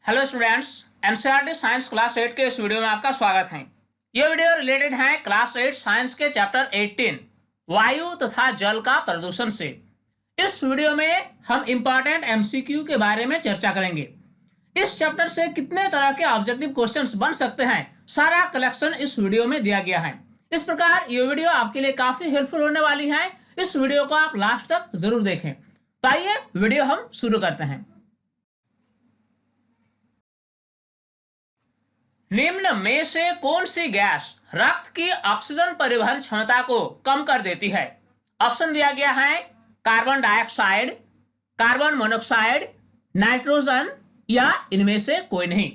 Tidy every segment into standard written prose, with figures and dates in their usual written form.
Hello students, NCERT science class 8 के इस video में आपका स्वागत है। ये वीडियो रिलेटेड है क्लास 8 साइंस के चैप्टर 18 वायु तथा जल का प्रदूषण से। इस वीडियो में हम इंपॉर्टेंट एमसीक्यू के बारे में चर्चा करेंगे। इस चैप्टर से कितने तरह के ऑब्जेक्टिव क्वेश्चंस बन सकते हैं, सारा कलेक्शन इस वीडियो में दिया गया है। इस प्रकार ये वीडियो आपके लिए काफी हेल्पफुल होने वाली है। इस वीडियो को आप लास्ट तक जरूर देखें। तो आइए वीडियो हम शुरू करते हैं। निम्न में से कौन सी गैस रक्त की ऑक्सीजन परिवहन क्षमता को कम कर देती है? ऑप्शन दिया गया है carbon dioxide, carbon monoxide, nitrogen या इनमें से कोई नहीं।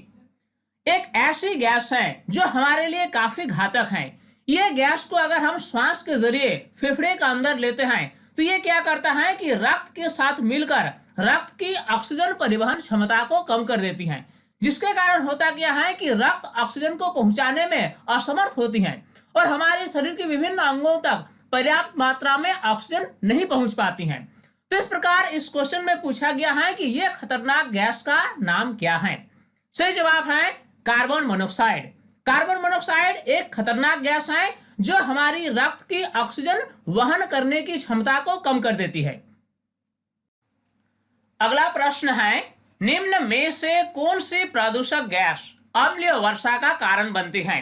एक ऐसी गैस है जो हमारे लिए काफी घातक है। यह गैस को अगर हम श्वास के जरिए फेफड़े के अंदर लेते हैं तो यह क्या करता है कि रक्त के साथ मिलकर रक्त की ऑक्सीजन परिवहन क्षमता को कम कर देती है, जिसके कारण होता क्या है कि रक्त ऑक्सीजन को पहुंचाने में असमर्थ होती है और हमारे शरीर के विभिन्न अंगों तक पर्याप्त मात्रा में ऑक्सीजन नहीं पहुंच पाती है। तो इस प्रकार इस क्वेश्चन में पूछा गया है कि यह खतरनाक गैस का नाम क्या है? सही जवाब है कार्बन मोनोऑक्साइड। कार्बन मोनोऑक्साइड एक खतरनाक गैस है जो हमारी रक्त की ऑक्सीजन वहन करने की क्षमता को कम कर देती है। अगला प्रश्न है, निम्न में से कौन सी प्रदूषक गैस अम्लीय वर्षा का कारण बनती है?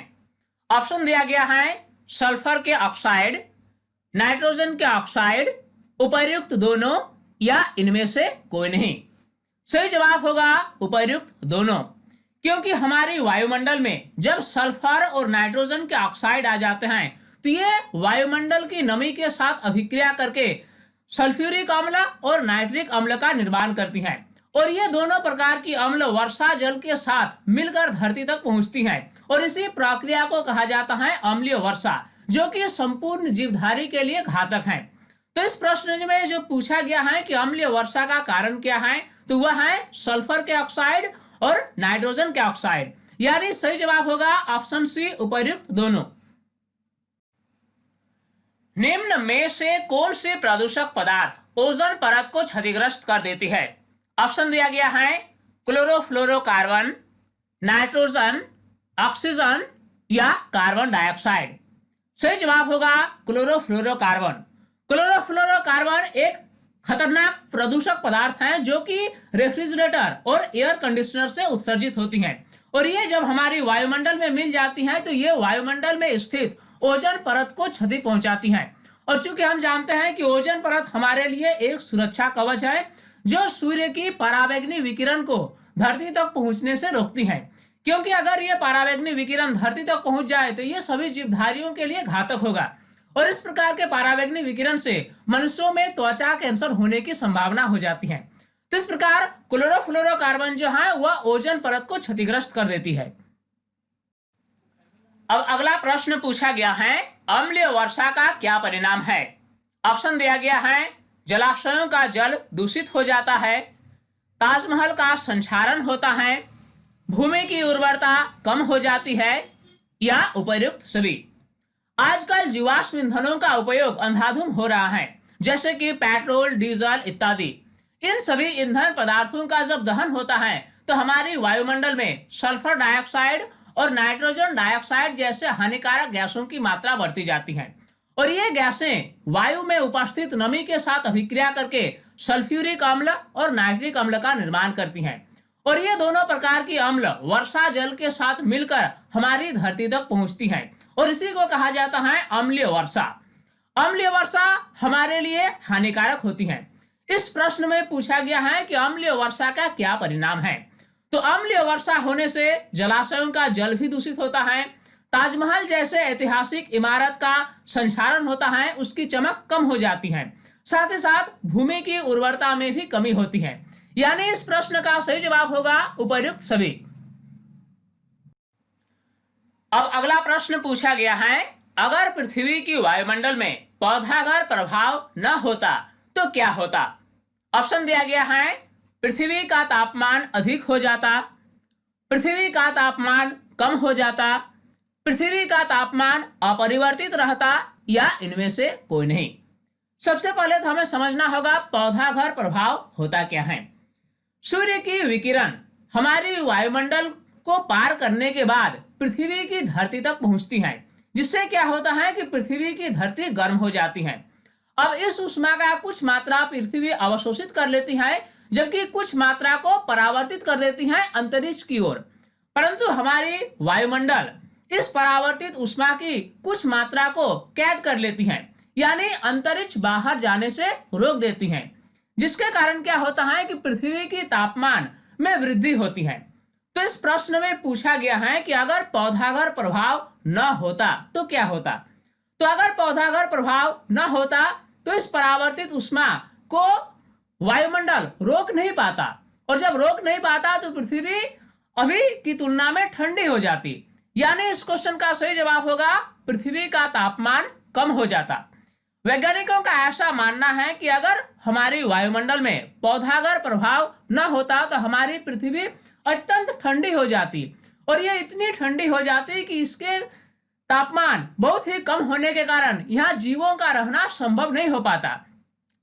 ऑप्शन दिया गया है सल्फर के ऑक्साइड, नाइट्रोजन के ऑक्साइड, उपर्युक्त दोनों या इनमें से कोई नहीं। सही जवाब होगा उपर्युक्त दोनों, क्योंकि हमारी वायुमंडल में जब सल्फर और नाइट्रोजन के ऑक्साइड आ जाते हैं तो ये वायुमंडल की नमी के साथ अभिक्रिया करके सल्फ्यूरिक अम्ल और नाइट्रिक अम्ल का निर्माण करती हैं और ये दोनों प्रकार की अम्ल वर्षा जल के साथ मिलकर धरती तक पहुंचती हैं और इसी प्रक्रिया को कहा जाता है अम्लीय वर्षा, जो कि संपूर्ण जीवधारी के लिए घातक है। तो इस प्रश्न में जो पूछा गया है कि अम्लीय वर्षा का कारण क्या है, तो वह है सल्फर के ऑक्साइड और नाइट्रोजन के ऑक्साइड, यानी सही जवाब होगा ऑप्शन सी उपर्युक्त दोनों। निम्न में से कौन सी प्रदूषक पदार्थ ओजोन परत को क्षतिग्रस्त कर देती है? ऑप्शन दिया गया है क्लोरोफ्लोरोकार्बन, नाइट्रोजन, ऑक्सीजन या कार्बन डाइऑक्साइड। सही जवाब होगा क्लोरोफ्लोरोकार्बन। क्लोरोफ्लोरोकार्बन एक खतरनाक प्रदूषक पदार्थ है जो कि रेफ्रिजरेटर और एयर कंडीशनर से उत्सर्जित होती हैं और ये जब हमारी वायुमंडल में मिल जाती हैं तो ये वायुमंडल में स्थित ओजोन परत को क्षति पहुंचाती हैं। और चूंकि हम जानते हैं कि ओजोन परत हमारे लिए एक सुरक्षा कवच है जो सूर्य की पराबैंगनी विकिरण को धरती तक पहुंचने से रोकती है, क्योंकि अगर ये पराबैंगनी विकिरण धरती तक पहुंच जाए तो ये सभी जीवधारियों के लिए घातक होगा और इस प्रकार के पराबैंगनी विकिरण से मनुष्यों में त्वचा कैंसर होने की संभावना हो जाती है। तो इस प्रकार क्लोरोफ्लोरोकार्बन जो है वह ओजोन परत को क्षतिग्रस्त कर देती है। अब अगला प्रश्न पूछा गया है, अम्लीय वर्षा का क्या परिणाम है? ऑप्शन दिया गया है जलाशयों का जल दूषित हो जाता है, ताजमहल का संक्षारण होता है, भूमि की उर्वरता कम हो जाती है या उपर्युक्त सभी। आजकल जीवाश्म ईंधनों का उपयोग अंधाधुंध हो रहा है, जैसे कि पेट्रोल, डीजल इत्यादि। इन सभी ईंधन पदार्थों का जब दहन होता है तो हमारी वायुमंडल में सल्फर डाइऑक्साइड और नाइट्रोजन डाइऑक्साइड जैसे हानिकारक गैसों की मात्रा बढ़ती जाती है और ये गैसें वायु में उपस्थित नमी के साथ अभिक्रिया करके सल्फ्यूरिक अम्ल और नाइट्रिक अम्ल का निर्माण करती हैं और ये दोनों प्रकार की अम्ल वर्षा जल के साथ मिलकर हमारी धरती तक पहुंचती हैं और इसी को कहा जाता है अम्लीय वर्षा। अम्लीय वर्षा हमारे लिए हानिकारक होती है। इस प्रश्न में पूछा गया है कि अम्लीय वर्षा का क्या परिणाम है? तो अम्लीय वर्षा होने से जलाशयों का जल भी दूषित होता है, ताजमहल जैसे ऐतिहासिक इमारत का संक्षारण होता है, उसकी चमक कम हो जाती है, साथ ही साथ भूमि की उर्वरता में भी कमी होती है, यानी इस प्रश्न का सही जवाब होगा उपर्युक्त सभी। अब अगला प्रश्न पूछा गया है, अगर पृथ्वी की वायुमंडल में पौधाघर प्रभाव न होता तो क्या होता? ऑप्शन दिया गया है पृथ्वी का तापमान अधिक हो जाता, पृथ्वी का तापमान कम हो जाता, पृथ्वी का तापमान अपरिवर्तित रहता या इनमें से कोई नहीं। सबसे पहले तो हमें समझना होगा पौधाघर प्रभाव होता क्या है। सूर्य की विकिरण हमारी वायुमंडल को पार करने के बाद पृथ्वी की धरती तक पहुंचती हैं, जिससे क्या होता है कि पृथ्वी की धरती गर्म हो जाती है। अब इस उष्मा का कुछ मात्रा पृथ्वी अवशोषित कर लेती है, जबकि कुछ मात्रा को परावर्तित कर देती है अंतरिक्ष की ओर। परंतु हमारी वायुमंडल इस परावर्तित उष्मा की कुछ मात्रा को कैद कर लेती है, यानी अंतरिक्ष बाहर जाने से रोक देती है, जिसके कारण क्या होता है कि पृथ्वी की तापमान में वृद्धि होती है। तो इस प्रश्न में पूछा गया है कि अगर पौधागर प्रभाव न होता तो क्या होता। तो अगर पौधागर प्रभाव न होता तो इस परावर्तित उष्मा को वायुमंडल रोक नहीं पाता, और जब रोक नहीं पाता तो पृथ्वी अभी की तुलना में ठंडी हो जाती, यानी इस क्वेश्चन का सही जवाब होगा पृथ्वी का तापमान कम हो जाता। वैज्ञानिकों का ऐसा मानना है कि अगर हमारी वायुमंडल में पौधागर प्रभाव न होता तो हमारी पृथ्वी अत्यंत ठंडी हो जाती, और ये इतनी ठंडी हो जाती कि इसके तापमान बहुत ही कम होने के कारण यहाँ जीवों का रहना संभव नहीं हो पाता,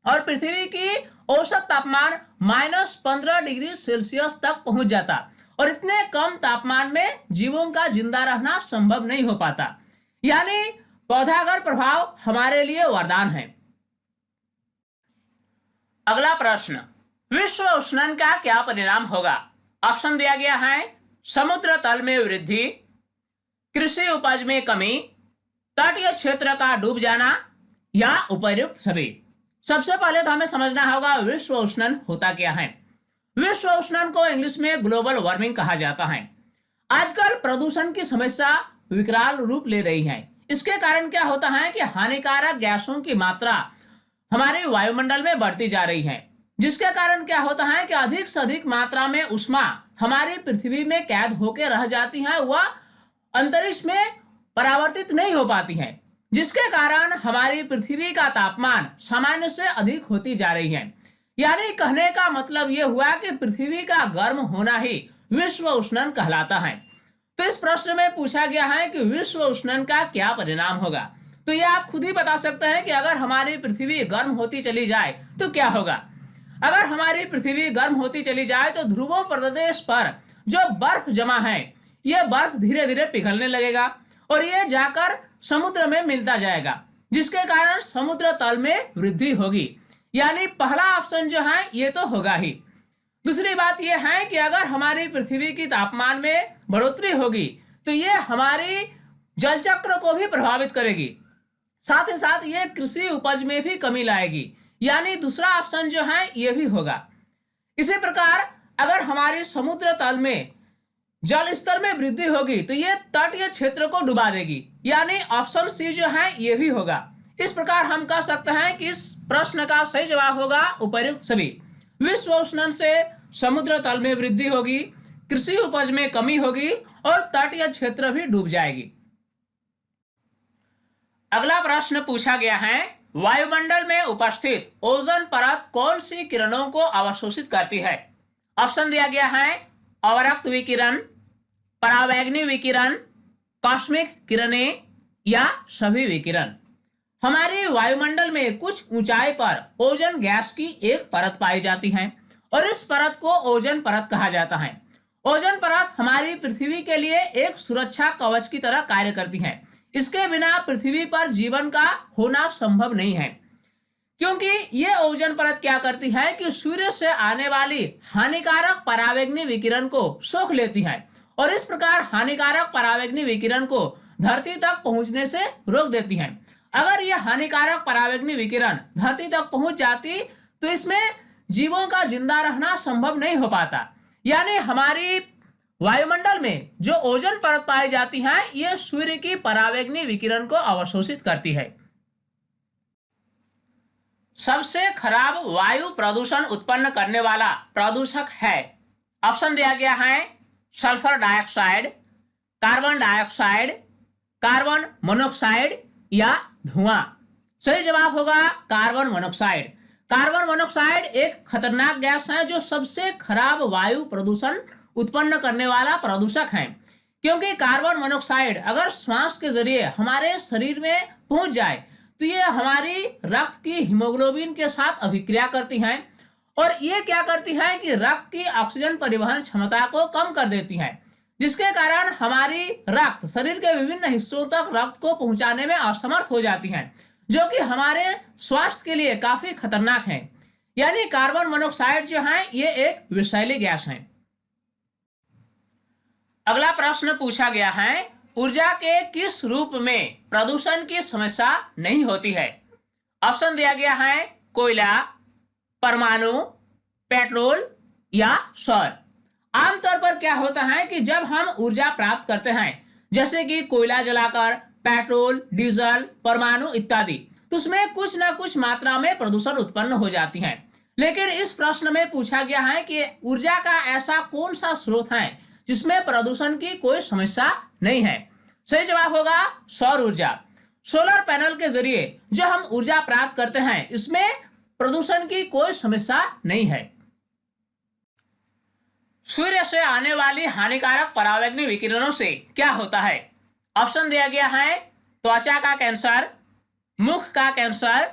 और पृथ्वी की औसत तापमान -15 डिग्री सेल्सियस तक पहुंच जाता, और इतने कम तापमान में जीवों का जिंदा रहना संभव नहीं हो पाता। यानी पौधागर प्रभाव हमारे लिए वरदान है। अगला प्रश्न, विश्व उष्णन का क्या परिणाम होगा। ऑप्शन दिया गया है समुद्र तल में वृद्धि, कृषि उपज में कमी, तटीय क्षेत्र का डूब जाना, या उपर्युक्त सभी। सबसे पहले तो हमें समझना होगा विश्व उष्णन होता क्या है। विश्व उष्णन को इंग्लिश में ग्लोबल वार्मिंग कहा जाता है। आजकल प्रदूषण की समस्या विकराल रूप ले रही है। इसके कारण क्या होता है कि हानिकारक गैसों की मात्रा हमारे वायुमंडल में बढ़ती जा रही है, जिसके कारण क्या होता है कि अधिक से अधिक मात्रा में उष्मा हमारी पृथ्वी में कैद होकर रह जाती है, वह अंतरिक्ष में परावर्तित नहीं हो पाती है, जिसके कारण हमारी पृथ्वी का तापमान सामान्य से अधिक होती जा रही है। यानी कहने का मतलब यह हुआ कि पृथ्वी का गर्म होना ही विश्व उष्णन कहलाता है। तो इस प्रश्न में पूछा गया है कि विश्व उष्णन का क्या परिणाम होगा। तो यह आप खुद ही बता सकते हैं कि अगर हमारी पृथ्वी गर्म होती चली जाए तो क्या होगा। अगर हमारी पृथ्वी गर्म होती चली जाए तो ध्रुवों प्रदेश पर जो बर्फ जमा है, यह बर्फ धीरे धीरे पिघलने लगेगा और यह जाकर समुद्र में मिलता जाएगा, जिसके कारण समुद्र तल में वृद्धि होगी। यानी पहला ऑप्शन जो है ये तो होगा ही। दूसरी बात यह है कि अगर हमारी पृथ्वी की तापमान में बढ़ोतरी होगी तो ये हमारी जल चक्र को भी प्रभावित करेगी, साथ ही साथ ये कृषि उपज में भी कमी लाएगी। यानी दूसरा ऑप्शन जो है ये भी होगा। इसी प्रकार अगर हमारी समुद्र तल में जल स्तर में वृद्धि होगी तो ये तटीय क्षेत्र को डुबा देगी। यानी ऑप्शन सी जो है ये भी होगा। इस प्रकार हम कह सकते हैं कि इस प्रश्न का सही जवाब होगा उपर्युक्त सभी। विश्व उष्णन से समुद्र तल में वृद्धि होगी, कृषि उपज में कमी होगी और तटीय क्षेत्र भी डूब जाएगी। अगला प्रश्न पूछा गया है, वायुमंडल में उपस्थित ओजोन परत कौन सी किरणों को अवशोषित करती है। ऑप्शन दिया गया है अवरक्त विकिरण, परावैंगनी विकिरण, कॉस्मिक किरणें या सभी विकिरण। हमारे वायुमंडल में कुछ ऊंचाई पर ओजोन गैस की एक परत पाई जाती है और इस परत को ओजोन परत कहा जाता है। ओजोन परत हमारी पृथ्वी के लिए एक सुरक्षा कवच की तरह कार्य करती है। इसके बिना पृथ्वी पर जीवन का होना संभव नहीं है, क्योंकि ये ओजोन परत क्या करती है कि सूर्य से आने वाली हानिकारक परावैंगनी विकिरण को सोख लेती है और इस प्रकार हानिकारक परावैंगनी विकिरण को धरती तक पहुंचने से रोक देती है। अगर यह हानिकारक परावैंगनी विकिरण धरती तक पहुंच जाती तो इसमें जीवों का जिंदा रहना संभव नहीं हो पाता। यानी हमारी वायुमंडल में जो ओजोन परत पाई जाती है यह सूर्य की परावैंगनी विकिरण को अवशोषित करती है। सबसे खराब वायु प्रदूषण उत्पन्न करने वाला प्रदूषक है। ऑप्शन दिया गया है sulphur dioxide, carbon dioxide, carbon monoxide या धुआं। सही जवाब होगा कार्बन मोनोऑक्साइड। कार्बन मोनोऑक्साइड एक खतरनाक गैस है जो सबसे खराब वायु प्रदूषण उत्पन्न करने वाला प्रदूषक है, क्योंकि कार्बन मोनोऑक्साइड अगर श्वास के जरिए हमारे शरीर में पहुंच जाए तो ये हमारी रक्त की हीमोग्लोबिन के साथ अभिक्रिया करती हैं और ये क्या करती हैं कि रक्त की ऑक्सीजन परिवहन क्षमता को कम कर देती हैं, जिसके कारण हमारी रक्त शरीर के विभिन्न हिस्सों तक रक्त को पहुंचाने में असमर्थ हो जाती हैं, जो कि हमारे स्वास्थ्य के लिए काफी खतरनाक है। यानी कार्बन मोनोऑक्साइड जो है ये एक विषैली गैस है। अगला प्रश्न पूछा गया है, ऊर्जा के किस रूप में प्रदूषण की समस्या नहीं होती है? ऑप्शन दिया गया है कोयला, परमाणु, पेट्रोल या सौर। आमतौर पर क्या होता है कि जब हम ऊर्जा प्राप्त करते हैं, जैसे कि कोयला जलाकर, पेट्रोल, डीजल, परमाणु इत्यादि, तो उसमें कुछ ना कुछ मात्रा में प्रदूषण उत्पन्न हो जाती है। लेकिन इस प्रश्न में पूछा गया है कि ऊर्जा का ऐसा कौन सा स्रोत है जिसमें प्रदूषण की कोई समस्या नहीं है। सही जवाब होगा सौर ऊर्जा। सोलर पैनल के जरिए जो हम ऊर्जा प्राप्त करते हैं, इसमें प्रदूषण की कोई समस्या नहीं है। सूर्य से आने वाली हानिकारक परावैंगनी विकिरणों से क्या होता है? ऑप्शन दिया गया है त्वचा का कैंसर, मुख का कैंसर,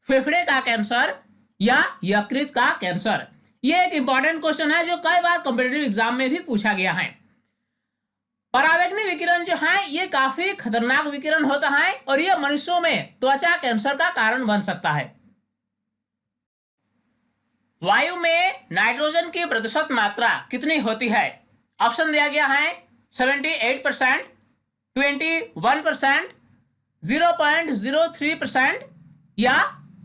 फेफड़े का कैंसर या यकृत का कैंसर। यह एक इंपॉर्टेंट क्वेश्चन है जो कई बार कॉम्पिटिटिव एग्जाम में भी पूछा गया है। परावैंगनी विकिरण जो है ये काफी खतरनाक विकिरण होता है और यह मनुष्यों में त्वचा कैंसर का कारण बन सकता है। वायु में नाइट्रोजन की प्रतिशत मात्रा कितनी होती है? ऑप्शन दिया गया है 78%, 21%, 0.03% या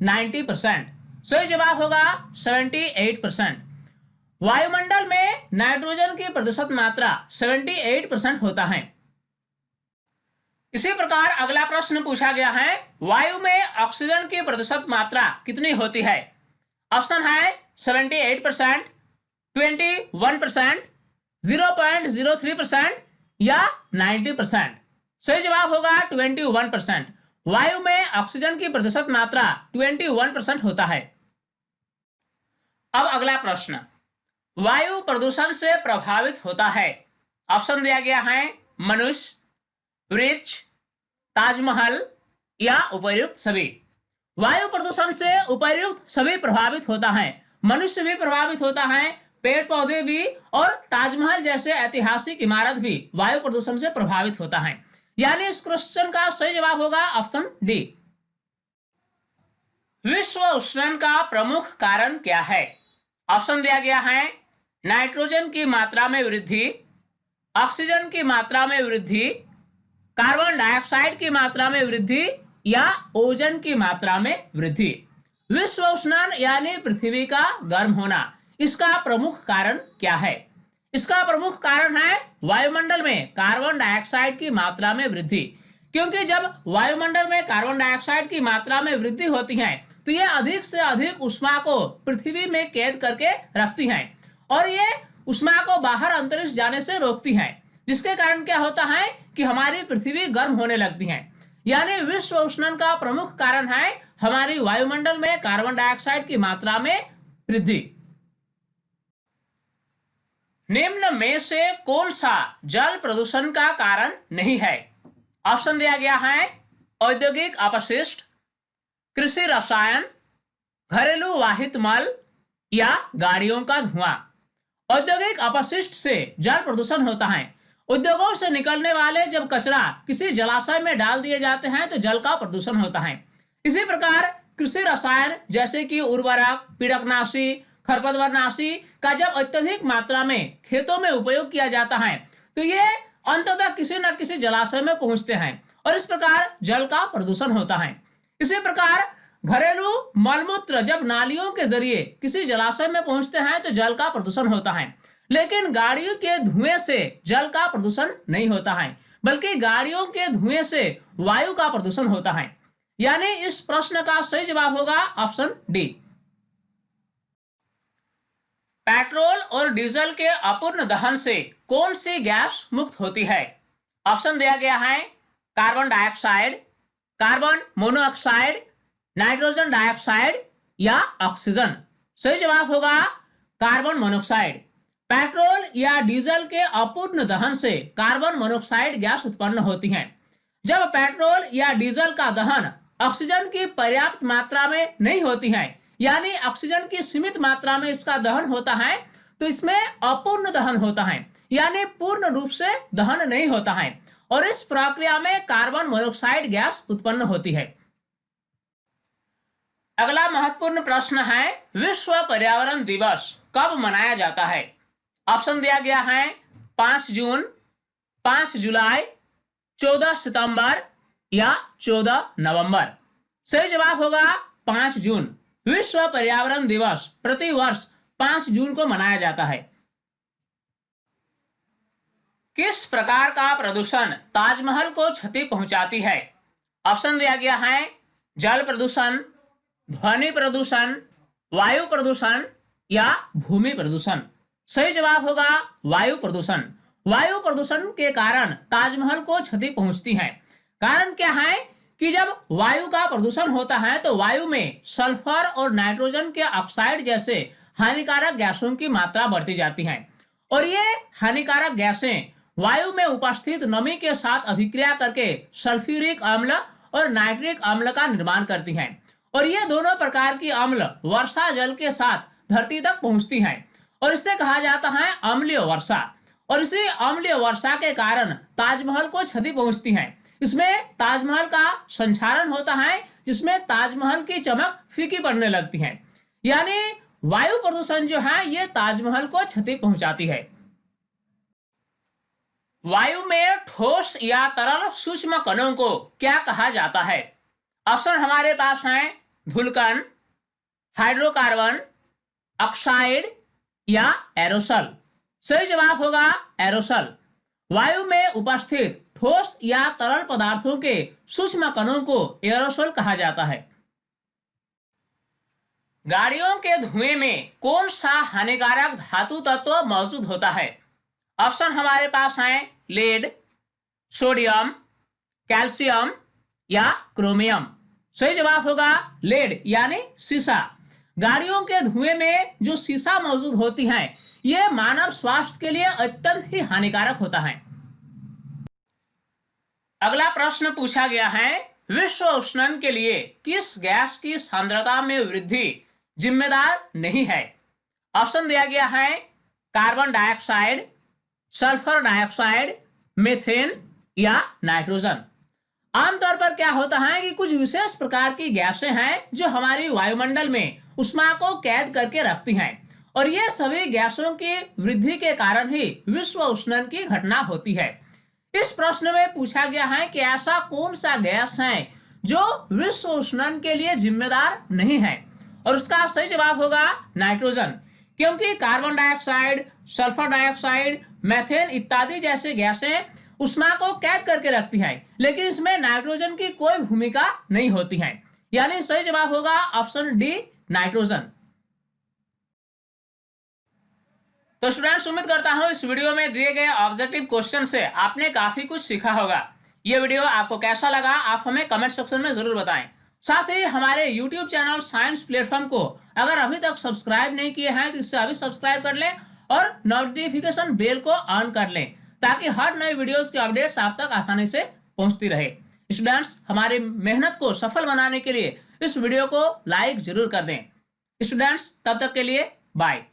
90%। सही जवाब होगा 78%। वायुमंडल में नाइट्रोजन की प्रतिशत मात्रा 78% होता है। इसी प्रकार अगला प्रश्न पूछा गया है, वायु में ऑक्सीजन की प्रतिशत मात्रा कितनी होती है? ऑप्शन है 78%, 21%, 0.03% या 90%। सही जवाब होगा 21%। वायु में ऑक्सीजन की प्रतिशत मात्रा 21% होता है। अब अगला प्रश्न, वायु प्रदूषण से प्रभावित होता है। ऑप्शन दिया गया है मनुष्य, वृक्ष, ताजमहल या उपर्युक्त सभी। वायु प्रदूषण से उपर्युक्त सभी प्रभावित होता है। मनुष्य भी प्रभावित होता है, पेड़ पौधे भी, और ताजमहल जैसे ऐतिहासिक इमारत भी वायु प्रदूषण से प्रभावित होता है। यानी इस क्वेश्चन का सही जवाब होगा ऑप्शन डी। विश्व उष्णन का प्रमुख कारण क्या है? ऑप्शन दिया गया है नाइट्रोजन की मात्रा में वृद्धि, ऑक्सीजन की मात्रा में वृद्धि, कार्बन डाइऑक्साइड की मात्रा में वृद्धि या ओजोन की मात्रा में वृद्धि। विश्व उष्णन यानी पृथ्वी का गर्म होना, इसका प्रमुख कारण क्या है? इसका प्रमुख कारण है वायुमंडल में कार्बन डाइऑक्साइड की मात्रा में वृद्धि। क्योंकि जब वायुमंडल में कार्बन डाइऑक्साइड की मात्रा में वृद्धि होती है तो ये अधिक से अधिक ऊष्मा को पृथ्वी में कैद करके रखती हैं और ये ऊष्मा को बाहर अंतरिक्ष जाने से रोकती हैं, जिसके कारण क्या होता है कि हमारी पृथ्वी गर्म होने लगती है। यानी विश्व उष्णन का प्रमुख कारण है हमारी वायुमंडल में कार्बन डाइऑक्साइड की मात्रा में वृद्धि। निम्न में से कौन सा जल प्रदूषण का कारण नहीं है? ऑप्शन दिया गया है औद्योगिक अपशिष्ट, कृषि रसायन, घरेलू वाहित मल या गाड़ियों का धुआं। औद्योगिक अपशिष्ट से जल प्रदूषण होता है। उद्योगों से निकलने वाले जब कचरा किसी जलाशय में डाल दिए जाते हैं तो जल का प्रदूषण होता है। इसी प्रकार कृषि रसायन जैसे कि उर्वरक, पीड़कनाशी, खरपतवारनाशी का जब अत्यधिक मात्रा में खेतों में उपयोग किया जाता है तो ये अंततः किसी न किसी जलाशय में पहुंचते हैं और इस प्रकार जल का प्रदूषण होता है। इसी प्रकार घरेलू मलमूत्र जब नालियों के जरिए किसी जलाशय में पहुंचते हैं तो जल का प्रदूषण होता है। लेकिन गाड़ियों के धुएं से जल का प्रदूषण नहीं होता है, बल्कि गाड़ियों के धुएं से वायु का प्रदूषण होता है। यानी इस प्रश्न का सही जवाब होगा ऑप्शन डी। पेट्रोल और डीजल के अपूर्ण दहन से कौन सी गैस मुक्त होती है? ऑप्शन दिया गया है carbon dioxide, carbon monoxide, nitrogen dioxide या ऑक्सीजन। सही जवाब होगा कार्बन मोनोऑक्साइड। पेट्रोल या डीजल के अपूर्ण दहन से कार्बन मोनोऑक्साइड गैस उत्पन्न होती है। जब पेट्रोल या डीजल का दहन ऑक्सीजन की पर्याप्त मात्रा में नहीं होती है यानी ऑक्सीजन की सीमित मात्रा में इसका दहन होता है, तो इसमें अपूर्ण दहन होता है, यानी पूर्ण रूप से दहन नहीं होता है, और इस प्रक्रिया में कार्बन मोनोऑक्साइड गैस उत्पन्न होती है। अगला महत्वपूर्ण प्रश्न है, विश्व पर्यावरण दिवस कब मनाया जाता है? ऑप्शन दिया गया है 5 जून, 5 जुलाई, 14 सितंबर या 14 नवंबर। सही जवाब होगा 5 जून। विश्व पर्यावरण दिवस प्रति वर्ष 5 जून को मनाया जाता है। किस प्रकार का प्रदूषण ताजमहल को क्षति पहुंचाती है? ऑप्शन दिया गया है जल प्रदूषण, ध्वनि प्रदूषण, वायु प्रदूषण या भूमि प्रदूषण। सही जवाब होगा वायु प्रदूषण। वायु प्रदूषण के कारण ताजमहल को क्षति पहुंचती है। कारण क्या है कि जब वायु का प्रदूषण होता है तो वायु में सल्फर और नाइट्रोजन के ऑक्साइड जैसे हानिकारक गैसों की मात्रा बढ़ती जाती है, और ये हानिकारक गैसें वायु में उपस्थित नमी के साथ अभिक्रिया करके सल्फ्यूरिक अम्ल और नाइट्रिक अम्ल का निर्माण करती हैं, और ये दोनों प्रकार की अम्ल वर्षा जल के साथ धरती तक पहुंचती हैं, और इसे कहा जाता है अम्लीय वर्षा। और इसी अम्लीय वर्षा के कारण ताजमहल को क्षति पहुंचती है। इसमें ताजमहल का संक्षारण होता है, जिसमें ताजमहल की चमक फीकी पड़ने लगती है। यानी वायु प्रदूषण जो है ये ताजमहल को क्षति पहुंचाती है। वायु में ठोस या तरल सूक्ष्म कणों को क्या कहा जाता है? ऑप्शन हमारे पास हैं धूलकण, हाइड्रोकार्बन, ऑक्साइड या एरोसल। सही जवाब होगा एरोसल। वायु में उपस्थित ठोस या तरल पदार्थों के सूक्ष्म कणों को एरोसोल कहा जाता है। गाड़ियों के धुएं में कौन सा हानिकारक धातु तत्व मौजूद होता है? ऑप्शन हमारे पास हैं लेड, सोडियम, कैल्शियम या क्रोमियम। सही जवाब होगा लेड यानी सीसा। गाड़ियों के धुएं में जो सीसा मौजूद होती है ये मानव स्वास्थ्य के लिए अत्यंत ही हानिकारक होता है। अगला प्रश्न पूछा गया है, विश्व उष्णन के लिए किस गैस की सांद्रता में वृद्धि जिम्मेदार नहीं है? ऑप्शन दिया गया है carbon dioxide, sulphur dioxide, methane या नाइट्रोजन। आमतौर पर क्या होता है कि कुछ विशेष प्रकार की गैसें हैं जो हमारी वायुमंडल में ऊष्मा को कैद करके रखती हैं, और ये सभी गैसों की वृद्धि के कारण ही विश्व उष्णन की घटना होती है। इस प्रश्न में पूछा गया है कि ऐसा कौन सा गैस है जो विश्व उष्णन के लिए जिम्मेदार नहीं है, और उसका सही जवाब होगा नाइट्रोजन। क्योंकि carbon dioxide, sulphur dioxide, methane इत्यादि जैसे गैसें ऊष्मा को कैद करके रखती हैं, लेकिन इसमें नाइट्रोजन की कोई भूमिका नहीं होती है। यानी सही जवाब होगा ऑप्शन डी नाइट्रोजन। तो स्टूडेंट्स, उम्मीद करता हूं इस वीडियो में दिए गए ऑब्जेक्टिव क्वेश्चन से आपने काफी कुछ सीखा होगा। ये वीडियो आपको कैसा लगा आप हमें कमेंट सेक्शन में जरूर बताएं। साथ ही हमारे YouTube चैनल साइंस प्लेटफॉर्म को अगर अभी तक सब्सक्राइब नहीं किए हैं तो इससे अभी सब्सक्राइब कर लें और नोटिफिकेशन बेल को ऑन कर लें, ताकि हर नए वीडियोस की अपडेट्स आप तक आसानी से पहुंचती रहे। स्टूडेंट्स, हमारी मेहनत को सफल बनाने के लिए इस वीडियो को लाइक जरूर कर दें। स्टूडेंट्स, तब तक के लिए बाय।